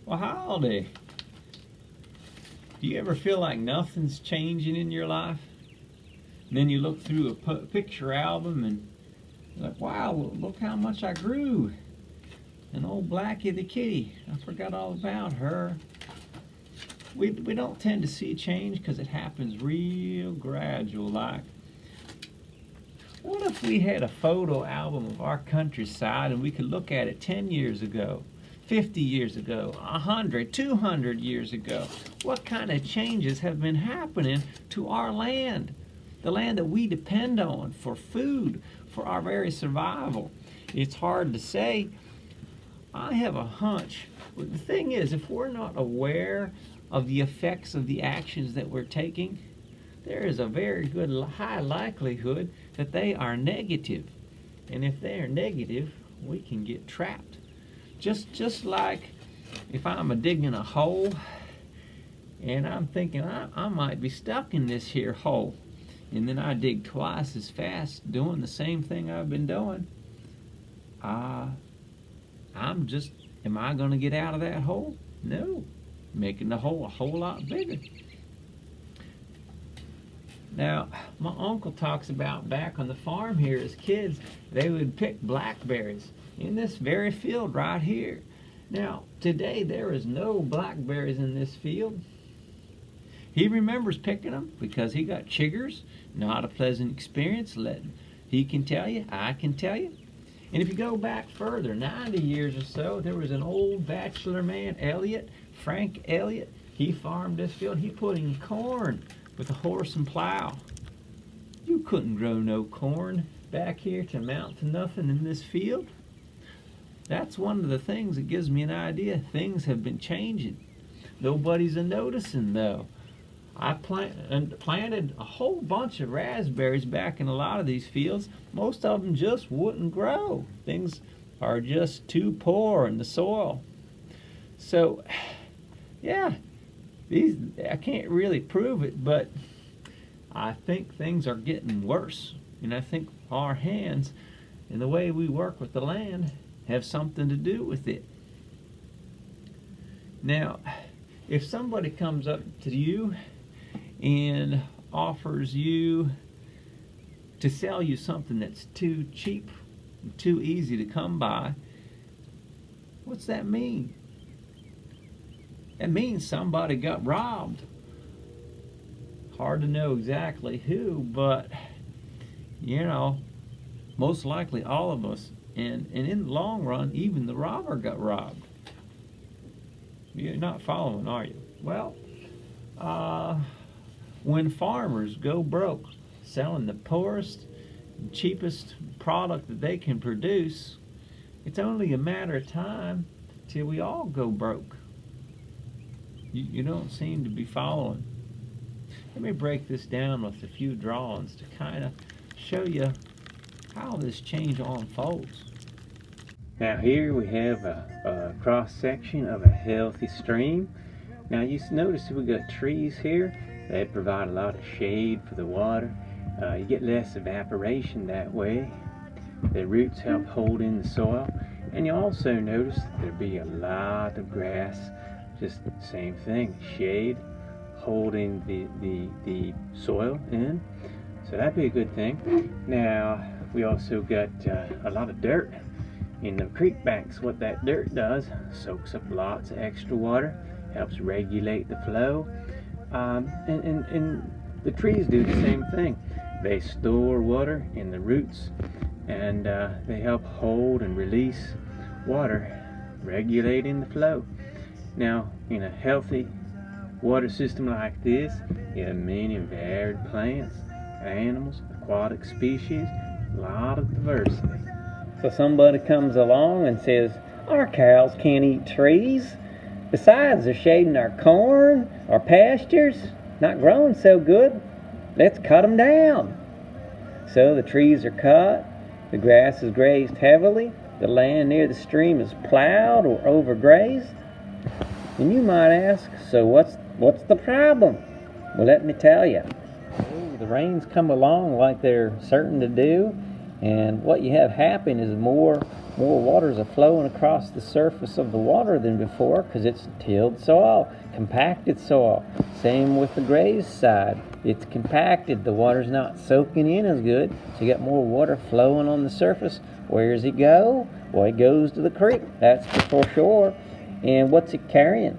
Well, howdy. Do you ever feel like nothing's changing in your life? And then you look through a picture album and you're like, wow, look how much I grew. And old Blackie the kitty, I forgot all about her. We don't tend to see change because it happens real gradual like. What if we had a photo album of our countryside and we could look at it 10 years ago, 50 years ago, 100, 200 years ago? What kind of changes have been happening to our land? The land that we depend on for food, for our very survival. It's hard to say. I have a hunch. The thing is, if we're not aware of the effects of the actions that we're taking, there is a very good high likelihood that they are negative. And if they are negative, we can get trapped. Just like if I'm digging a hole and I'm thinking I might be stuck in this here hole, and then I dig twice as fast doing the same thing I've been doing, am I going to get out of that hole? No. Making the hole a whole lot bigger. Now, my uncle talks about back on the farm here as kids, they would pick blackberries in this very field right here. Now, today there is no blackberries in this field. He remembers picking them because he got chiggers. Not a pleasant experience. He can tell you, I can tell you. And if you go back further, 90 years or so, there was an old bachelor man, Frank Elliott. He farmed this field. He put in corn with a horse and plow. You couldn't grow no corn back here to amount to nothing in this field. That's one of the things that gives me an idea. Things have been changing. Nobody's noticing though. I planted a whole bunch of raspberries back in a lot of these fields. Most of them just wouldn't grow. Things are just too poor in the soil. So, yeah, I can't really prove it, but I think things are getting worse. And I think our hands and the way we work with the land have something to do with it. Now, if somebody comes up to you and offers you to sell you something that's too cheap, too easy to come by, what's that mean? That means somebody got robbed. Hard to know exactly who, but you know, most likely all of us. And in the long run, even the robber got robbed. You're not following, are you? Well, when farmers go broke selling the poorest and cheapest product that they can produce, it's only a matter of time till we all go broke. You don't seem to be following. Let me break this down with a few drawings to kind of show you how this change unfolds. Now here we have a cross section of a healthy stream. Now you notice we got trees here that provide a lot of shade for the water. You get less evaporation that way. The roots help hold in the soil, and you also notice that there'd be a lot of grass. Just the same thing, shade holding the soil in, so that'd be a good thing. Now we also got a lot of dirt in the creek banks. What that dirt does, soaks up lots of extra water, helps regulate the flow, and the trees do the same thing. They store water in the roots, and they help hold and release water, regulating the flow. Now, in a healthy water system like this, you have many varied plants, animals, aquatic species, a lot of diversity. So somebody comes along and says, our cows can't eat trees. Besides, they're shading our corn, our pastures, not growing so good. Let's cut them down. So the trees are cut, the grass is grazed heavily, the land near the stream is plowed or overgrazed. And you might ask, so what's the problem? Well, let me tell you. The rains come along like they're certain to do, and what you have happen is more more waters are flowing across the surface of the water than before because it's tilled soil, compacted soil. Same with the grazed side. It's compacted. The water's not soaking in as good, so you got more water flowing on the surface. Where does it go? Well, it goes to the creek. That's for sure. And what's it carrying?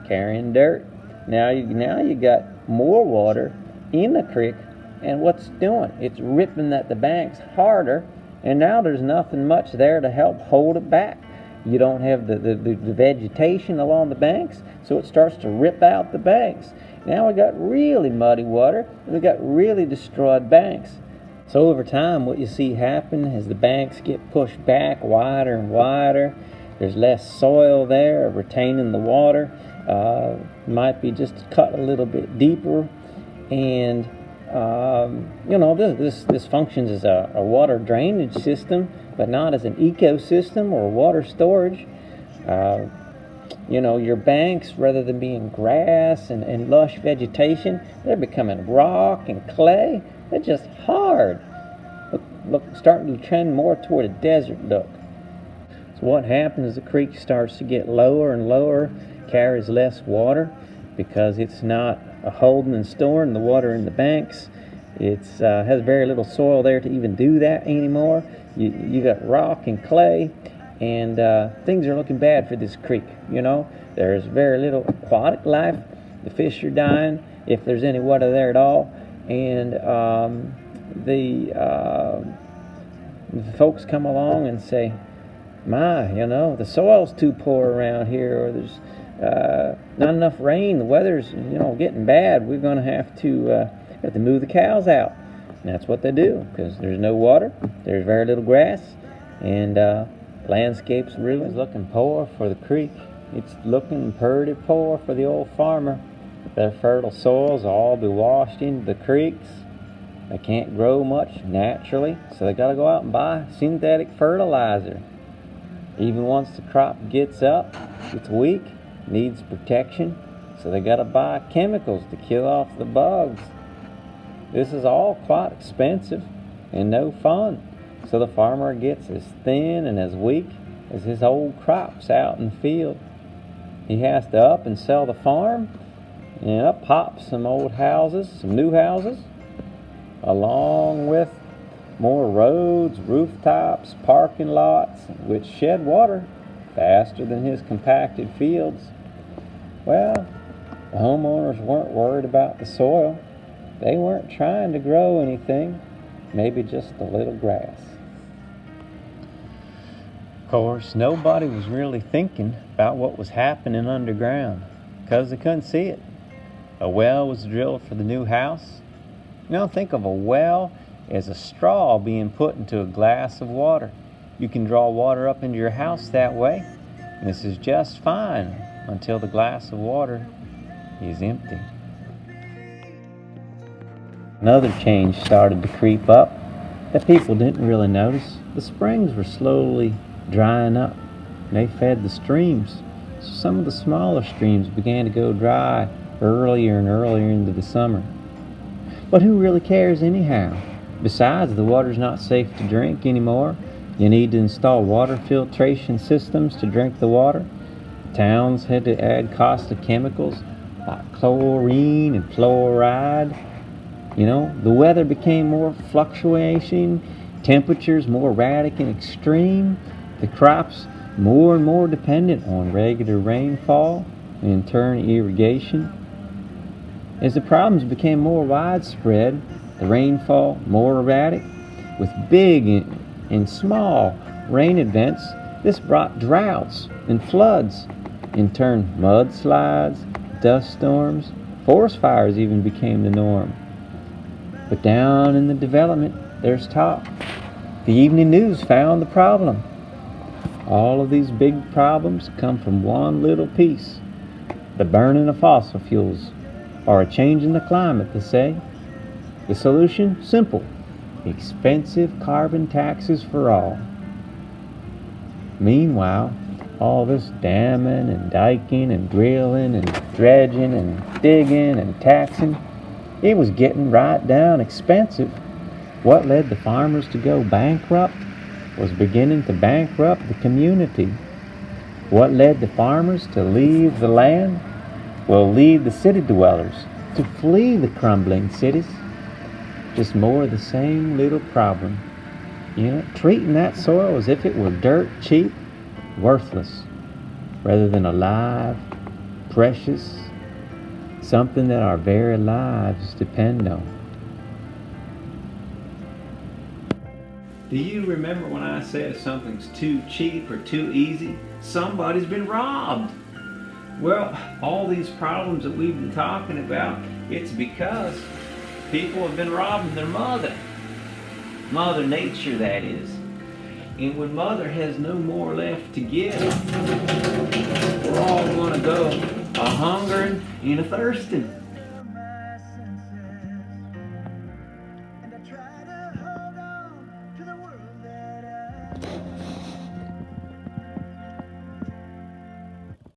Carrying dirt. Now you got more water in the creek, and what's it doing? It's ripping at the banks harder, and now there's nothing much there to help hold it back. You don't have the vegetation along the banks, so it starts to rip out the banks. Now we got really muddy water, and we got really destroyed banks. So over time, what you see happen as the banks get pushed back wider and wider, there's less soil there retaining the water. Might be just cut a little bit deeper, and this functions as a water drainage system, but not as an ecosystem or water storage. Your banks, rather than being grass and lush vegetation, they're becoming rock and clay. They're just hard. Look, starting to trend more toward a desert look. So what happens is the creek starts to get lower and lower, carries less water because it's not holding and storing the water in the banks. It has very little soil there to even do that anymore. You got rock and clay, and things are looking bad for this creek. There's very little aquatic life. The fish are dying, if there's any water there at all, and the folks come along and say, the soil's too poor around here, or there's not enough rain, the weather's getting bad, we're going to have to move the cows out. And that's what they do, because there's no water, there's very little grass, and landscape's really looking poor for the creek. It's looking pretty poor for the old farmer. Their fertile soils will all be washed into the creeks. They can't grow much naturally, so they got to go out and buy synthetic fertilizer. Even once the crop gets up, it's weak, needs protection, so they got to buy chemicals to kill off the bugs. This is all quite expensive and no fun, so the farmer gets as thin and as weak as his old crops out in the field. He has to up and sell the farm, and up pops some old houses, some new houses, along with more roads, rooftops, parking lots, which shed water faster than his compacted fields. Well, the homeowners weren't worried about the soil. They weren't trying to grow anything, maybe just a little grass. Of course, nobody was really thinking about what was happening underground because they couldn't see it. A well was drilled for the new house. Think of a well as a straw being put into a glass of water. You can draw water up into your house that way. And this is just fine until the glass of water is empty. Another change started to creep up that people didn't really notice. The springs were slowly drying up, and they fed the streams. So some of the smaller streams began to go dry earlier and earlier into the summer. But who really cares anyhow? Besides, the water's not safe to drink anymore. You need to install water filtration systems to drink the water. Towns had to add costly chemicals like chlorine and fluoride. The weather became more fluctuating, temperatures more erratic and extreme, the crops more and more dependent on regular rainfall, and in turn irrigation. As the problems became more widespread, the rainfall more erratic, with big and small rain events, this brought droughts and floods, in turn mudslides, dust storms, forest fires even became the norm. But down in the development, there's talk. The evening news found the problem. All of these big problems come from one little piece: the burning of fossil fuels, or a change in the climate, they say. The solution? Simple. Expensive carbon taxes for all. Meanwhile, all this damming and diking and drilling and dredging and digging and taxing, it was getting right down expensive. What led the farmers to go bankrupt? was beginning to bankrupt the community. What led the farmers to leave the land? Will lead the city dwellers to flee the crumbling cities. Just more of the same little problem. Treating that soil as if it were dirt, cheap, worthless, rather than alive, precious, something that our very lives depend on. Do you remember when I said if something's too cheap or too easy, somebody's been robbed? Well, all these problems that we've been talking about, it's because people have been robbing their mother. Mother Nature, that is. And when Mother has no more left to give, we're all going to go a-hungering and a-thirsting.